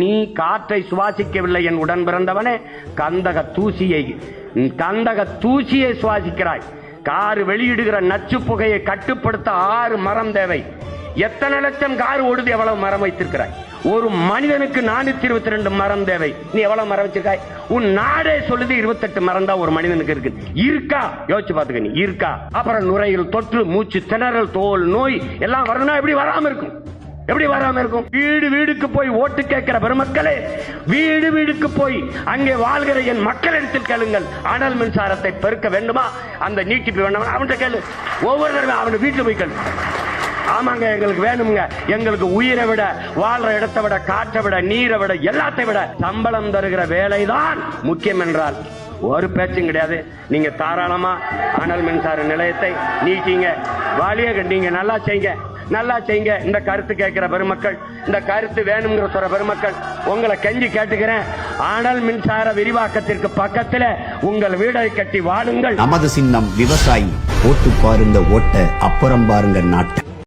நீ காற்றை சுவாசிக்கவில்லை என் உடன் பிறந்தவனே, கந்தக தூசியை சுவாசிக்கிறாய். கார் வெளியிடுகிற நச்சு புகையை கட்டுப்படுத்த 6 மரம் தேவை. எத்தனை லட்சம் கார் ஓடுது, எவ்வளவு மரம் வைத்திருக்கிறாய்? ஒரு மனிதனுக்கு 422 மரம் தேவை. நீ எவ்வளவு மரம் வச்சிருக்காய்? உன் நாடே சொல்லுது 28 மரம் தான் ஒரு மனிதனுக்கு இருக்கு. இருக்கா? யோசிச்சு பாத்துக்க. நீ இருக்கா? அப்புறம் நுரையீரல் தொற்று, மூச்சு திணறல், தோல் நோய் எல்லாம் வரணும்னா எப்படி வராம இருக்கும்? எப்படி வராம இருக்கும்? வீடு வீடுக்கு போய் ஓட்டு கேட்கிற பெருமக்களே, வீடு வீடுக்கு போய் அங்கே வாழ்கிற என் மக்களிடத்தில் கேளுங்கள். அனல் மின்சாரத்தை பெருக்க வேண்டுமா? அந்த நீட்டிப்பு வேண்டுமா? அவன்கிட்ட கேளு. ஒவ்வொரு தடவை அவன் வீட்டுல போய் கேளு. ஆமாங்க, எங்களுக்கு வேணுங்க. எங்களுக்கு உயிரை விட, வாழ்ற இடத்தை விட, காற்றை விட, நீரை விட, எல்லாத்தை விட சம்பளம் தருகிற வேலைதான் முக்கியம் என்றால் ஒரு பேச்சும் கிடையாது. நீங்க தாராளமா அனல் மின்சார நிலையத்தை நீட்டிங்க, வாலிய கண்டிங்க, நல்லா செய்யுங்க, நல்லா செய்யுங்க. இந்த கருத்து கேட்கிற பெருமக்கள், இந்த கருத்து வேணுங்கிற சொல்ற பெருமக்கள், உங்களை கெஞ்சி கேட்டுக்கிறேன். அனல் மின்சார விரிவாக்கத்திற்கு பக்கத்துல உங்கள் வீடை கட்டி வாழுங்கள். நமது சின்னம் விவசாயி. ஓட்டு பாருங்க ஓட்ட, அப்புறம் பாருங்க நாட்டை.